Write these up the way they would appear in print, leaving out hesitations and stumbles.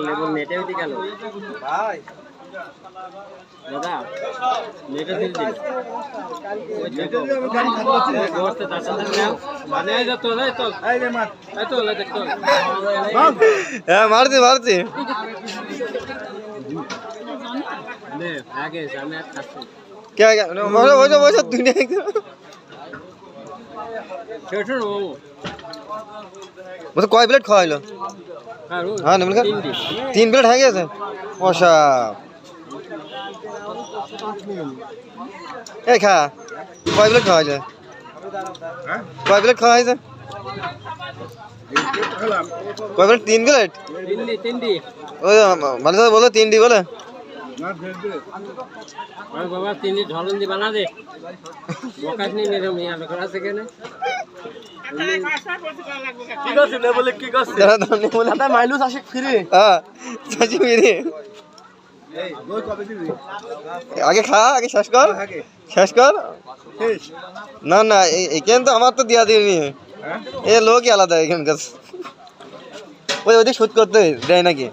লেবুর নেটে উঠে গেল ভাই দাদা নেটে দিল মারছি মারছি क्या क्या वो दुनिया मतलब कई प्लेट खाइलो हाँ निमल 3 प्लेट है गया ओशा ए खा कई प्लेट खाइलो कई प्लेट खाइ से कई प्लेट 3 प्लेट ओ মানে बोलो 3 डी बोले बाबा 3 डी ढोलन दी बना दे बोकास नहीं मेरे में यहाँ करा सके ना কি করছিস না বলে কি করছিস দাদা মাইলুস আসে ফিরে হ্যাঁ সাজি ফিরে এই ওই কবে দিবি আগে খা আগে শেষ কর না না এখান তো আমার তো দিয়া দিবি হ্যাঁ এ লোকই আলাদা এখানকার ওই ওদিক শুট করতে দেয় নাকি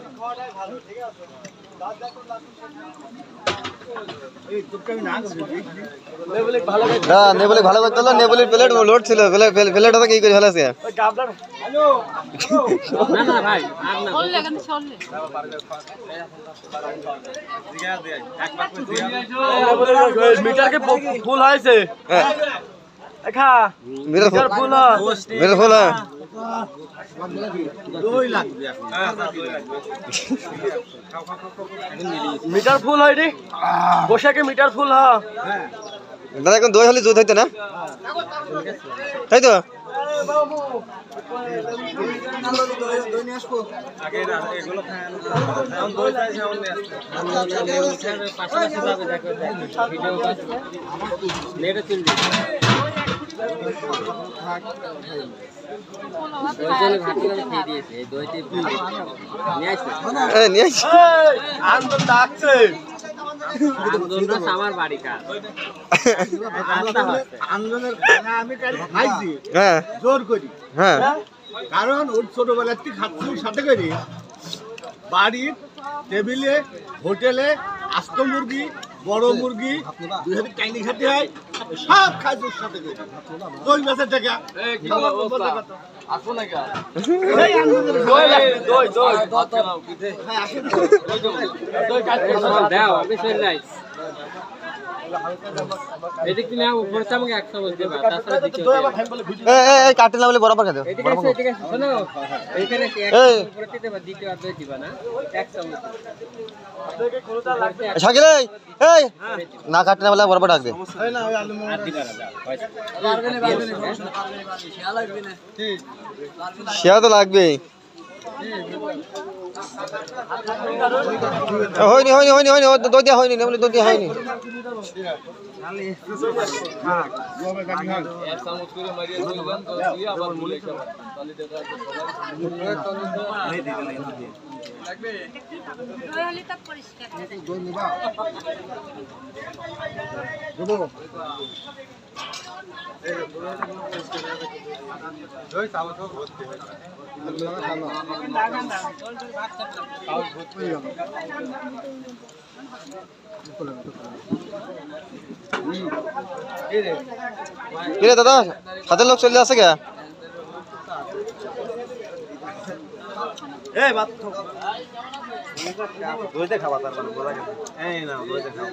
নেবুলি ভালো করতে হলো নেবুলির প্লেট লোড ছিল প্লেট কি করে ফেলেছে মিটার কে ফুল হয়েছে মিটার ফুল মিটার ফুল হয় রে বসাকে মিটার ফুল হ্যাঁ দাদা এখন দই হলে দুধ হইতো না তাই তো আমার বাড়ি জোর করি হ্যাঁ কারণ ওর ছোটবেলার থেকে খাচ্ছি সাথে করি বাড়ির টেবিলে হোটেলে আস্ত মুরগি বড় মুরগি 2 হাতে টাইনি খেতে হয় সব খাই তোর সাথে করি দই মাছের টাকা আসো না কে দাও আমি চলে যাই এদিক থেকে উপর থেকে 100 বলতে পারো তাছাড়া দিতে এই কাটতে না বলে বরাবর খেতে এদিকে শোনো এইখানে উপরে দিতে বা দ্বিতীয় অধ্যায় দিবা না 100 শাকিল এই না কাটতে না বলে বরাবর ডাক দে না ওই আলু আর দিবা না শিয়া তো লাগবে হয়নি দই দিয়া হয়নি নেবলে দই দিয়া হয়নি কিরে দাদা হাতের লোক চলে আসে কে এই বাত দইতে খাওয়া তার মানে বলা গেল এই না দইতে খাও